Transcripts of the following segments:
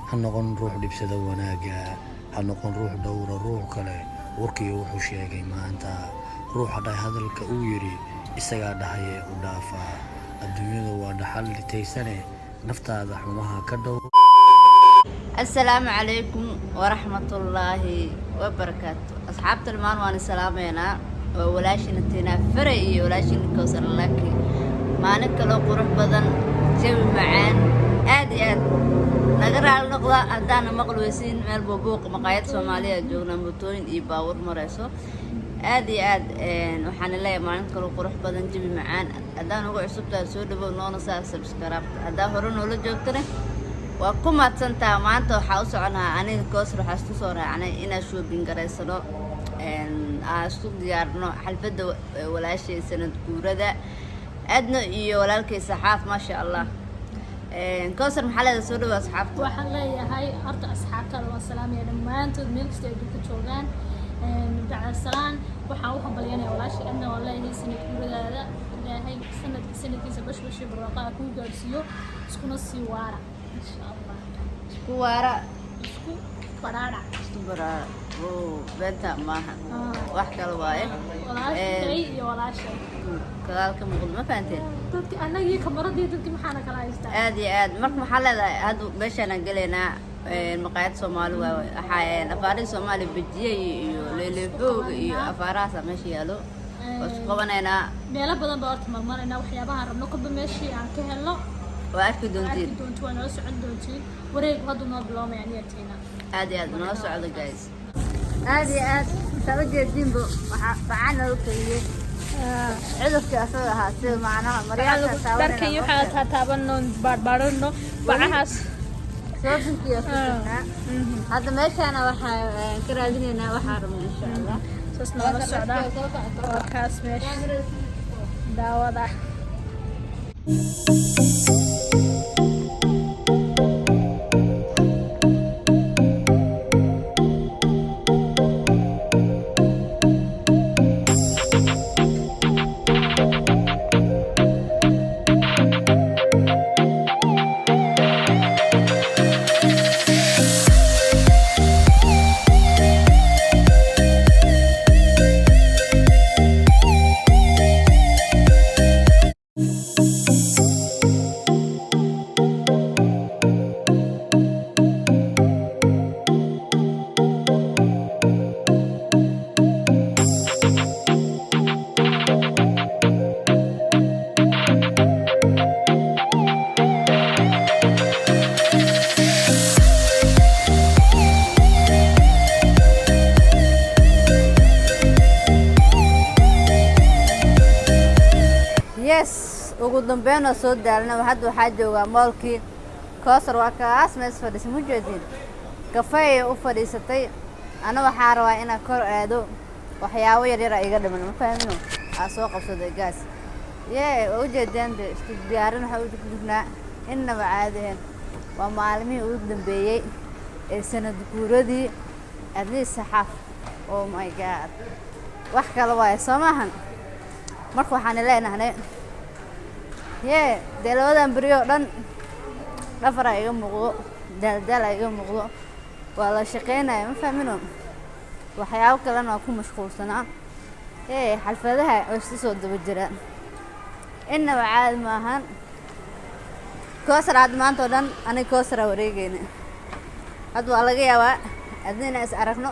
ha noqon ruux dhibsada wanaaga, ha noqon ruux dhowra ruux kale warkiyo wuxuu sheegay maanta. ruuxa dhahay hadalka uu yidhi isagaa dhahaye u dhaafaa. adduunyada waa dhaxal dhitaysane naftaada xumaha ka dhow. السلام عليكم ورحمة الله وبركاته. أصحاب المان وأنا سلامينا ولاشين تينا فرعي ولاشين كوسر لك ما نكلو قروح بدن جوي معان آدي نقرأ على النقطة عندنا مقلوسين من البوبوق مقايد سومالية جونا موتورين إيباور مرسو آدي وحنا لا ما نكلو قروح بدن جوي معان عندنا نقول عصبة سود بنونا سبسكرايب عندنا هرون ولا جوكتنا وكم أتصنت ما أنت حاوس عنها أنا كسر حاسس صورة يعني إنا شو بنجرسنا إن أسوق ديارنا حلفة ولا شيء سنة كورة أدنى ولا الكي صحاف ما شاء الله كسر محل سورة وصحافته وحلا يا هاي أرض أصحابته والسلام يعني ما أنت ملك تيجي كتشوغان بعد السلام وحاوهم بليانة ولا شيء أنا والله هي سنة كورة هذا هاي سنة كيسة بش بالرقاء كون جالسيو سكون السوارة إن شاء الله كوارا برارة برارة بنتا معها واحدة رواية ولا شيء ولا شيء كذلك مقول ما فهمتين dadki anaga kamaradi dadki maxaana kala haystaa aad marka maxallada hadu meeshana galeyna maqaayad Soomaali waa afaari Soomaali bijiye iyo leelefoog iyo afaaraha meesha yaalo wasu qabanayna meelo badan baa horta marmarayna waxyaabaha rabno kubba meeshii aan ka helno وأكيد دونتين. دونت وأنا لسه عند دونتين وريك هذا ما بلوم يعني أتينا. عادي أنا لسه عند جايز. عادي سوي جديد بعنا وكذي. عذف كأسرها سوي معنا مريض تساوي. لكن يحاول تتابعنا باربارنا بعهاس. سوي كذي هذا ماشي أنا كراديننا وحارم إن شاء الله. سوسنا السعودة. وكاس ماشي. داودا. ugu dambeyn soo daalna waxaa jooga moolkii koosar waa kaas mees fadhiisay mujeedin kafee u fadhiisatay ana waxaa rabaa inaan kor aado waxyaabo yar yar iga dhiman ma fahmino soo qabsaday gaas u jeedeen isku diyaarin waxa u joognaa inaba caadeen waa maalmihii ugu dambeeyay ee sanad guuradii adii saxaaf oh my god wax kale waay soomahan marka waxaan leenahay dalawadan bariyo dhan dhafara iga muuqdo daldal iga muuqdo waa la shaqeynaya ma fahmino waxyaabo kalena waa ku mashquulsanaa xalfadaha oo soo daba jiraan inaba caadi maahan koosar aad maanta oo dhan aniga koosar wareegayna hadda waa laga yaabaa adina is aragno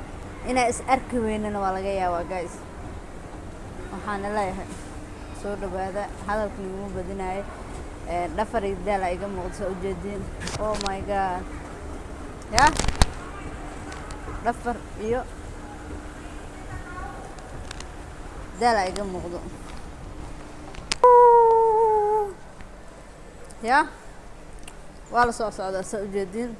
inaa is arki weynana waa laga yaabaa guys waxaan leeyahay soo dhawaada hadalka lagu badinayo dhafar iyo daal iga muuqdo soo jeedin oh my god dhafar iyo daal iga muuqdo waa la soo socdaa soo jeedin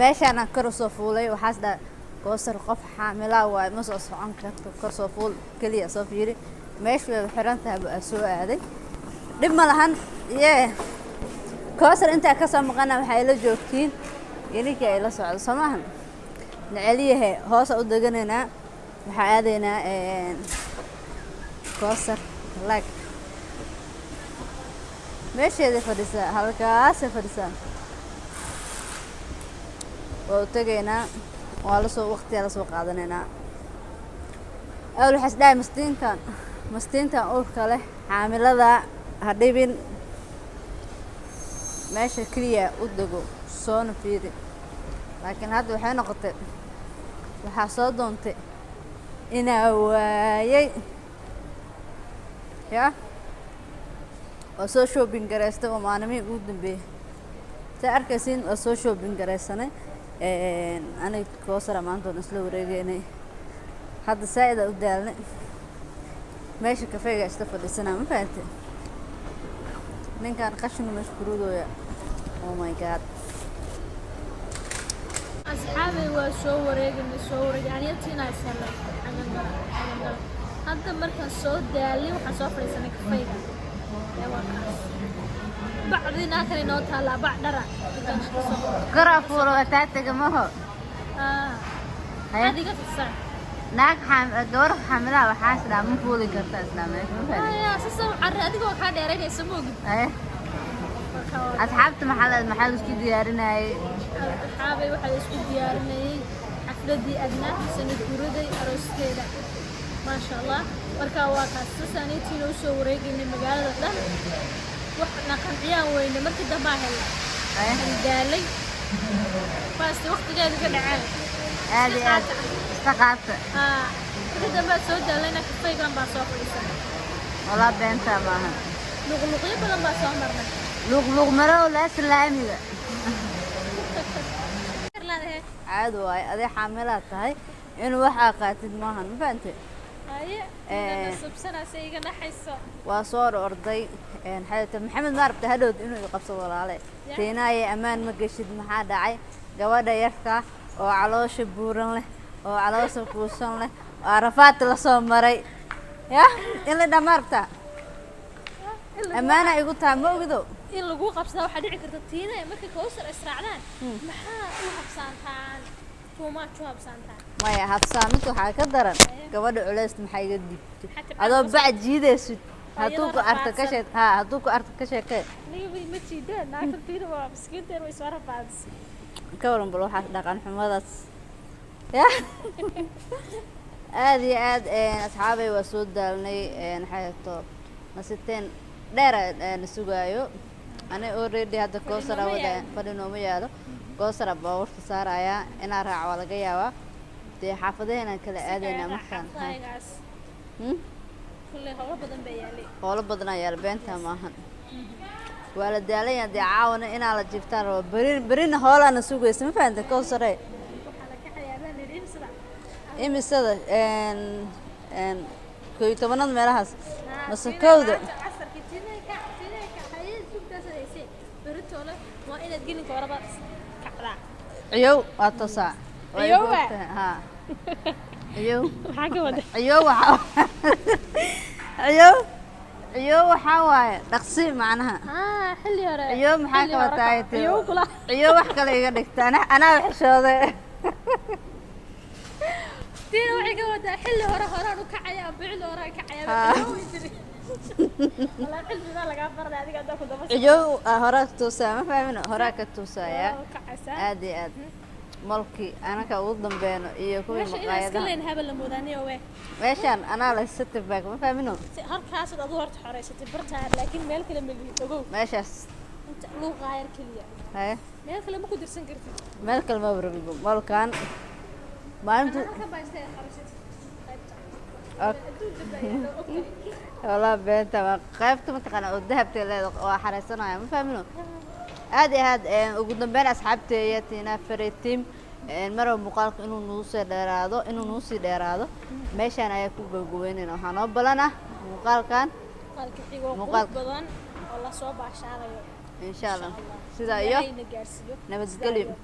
meeshaan aan kor soo fuulay waxaas dhaa koosar qof xaamila waay ma soo socon karto kor soo fuul kaliya soo fiiri meeshu way xiran tahay baa soo aaday dib ma lahan koosar inta ka soo maqana waxay la joogtiin ininka ay la socdo samahan nacaliyahay hoos u deganayna waxa aadayna koosar lag meesheeda fadhisa halkaas fadhisa waa u tegaynaa waa lasoo waqtiyaa lasoo qaadanaynaa awal waxaas dhahay mastiintan uurka leh xaamilada ha dhibin meesha keliya u dego soona fiiri laakiin hadda waxay noqotay waxaa soo doontay inaa waayay ya waa soo shopping garaystay oo maalmihii ugu dambeeyay saa arkaysiin waa soo shopping garaysanay aniga Kowsara maanta waan isla wareegaynay hadda saa'ida u daalnay meesha kafeega isla fadhisanaa ma fahantay ninkan qashinu meesha ku ridooya oh my god asxaabay waa soo wareegay aniyatina isla xagan hadda markaan soo daalay waxaan soo fadhiisanay kafeega bacdina kale noo taala bacdara karafulo ataataga maho adiga fisan naag gabar xamilaha waxaa isdhaa ma fuuli kartaa isdhaa meesha ma fahantay sasa waxaan adigoo kaa dheeraynaysa moogid asxaabta maxaa isku diyaarinayay asxaabay waxaa isku diyaarinayay xafladii adnaa sanad guuraday arooskeeda maasha allah markaa waa kaas sasaaniintiina u soo wareegaynay magaalada dhan waxna qanciyaan weyne markii dambaa helay daalay baasti waqtigeeda ka dhaceen aad iyo aad iska qaata markii dambaa soo daalayna kafeygan baa soo fadhiisanay walaa beenta maaha luqluqyo badan baa soo marnay luqluq marow la islaamiga caadi waaye adee xaamilaad tahay inuu waxaa qaatid maahan ma fahantay waa soo orday xayata maxamed ma rabta hadhowd inuu qabsado walaale teenaaye ammaan ma geshid maxaa dhacay gabadha yarka oo caloosha buuran leh oo caloosha kuusan leh oo arafaad la soo maray ya in la dhamaarta ammaana igu tahay ma ogido in lagu qabsado waxaa dhici karta tiinaya markay Kowsar israacdaan maxaa u habsaantaan tuumaad u habsaantaan maya habsaamid waxaa ka daran gabadha culays maxay iga dhibtay adoo bac jiidaysid hadduu ku arko ka sheekay ma jiideen naagta tiina waa miskiinteen way soo rafaadis ka waran bal waxaas dhaqan xumadaas ya aad iyo aad asxaabay waa soo daalnay xayato nasiteen dheer aan sugaayo ana already hadda Kowsara wada fadhino ma yaalo Kowsara baawarta saaraya inaa raac waa laga yaabaa dee xaafadeena kala aadayna markaan kulle hawlo badan bay yaalay hawlo badan ayaa beenta maahan waa la daalaya dee caawana inaa la jiftaan rabo berina hawlaana sugaysa ma fahantay Kowsare waxaa la ka xayaaban imisada kooy tobanad meelahaas masakowda waa inaad gelinka waraba kacdaa ciyow waa toosaa ciyow ha ciyow maxaa ka wada ciyow waxaa waaye dhaqsi macnaha xilli hore ciyow maxaa ka wataa ciyow wax kale iga dhigta anaa xishooday tiina waxay ka wadaa xilli hore horaan u kacaya bicil hore kacaya ciyow horaa ka toosaa ma fahmino horaa ka toosaya aad iyo aad malkii anaka ugu dambeeno iyo kuwii maqaayadaha meeshaan anaa la setback ma fahmino halkaas aad horta xoreysatay bartaa laakiin meel kale ma lihi ogow meeshaas inta luu qaayar kaliya meel kale ma ku dirsan kartid meel kale ma warbigo malkaan maalintu والله بنت قيفت متقنة وذهبت وحرسنا ما فاهمينه هذه وقد بين أصحابتي ياتينا فريتيم المرة مقالك إنه نوصي ديرادو ماشي أنا يكون جوينين وحنا بلنا مقال كان مقال بدن والله صوب عشان إن شاء الله سيدا يو نبتكلم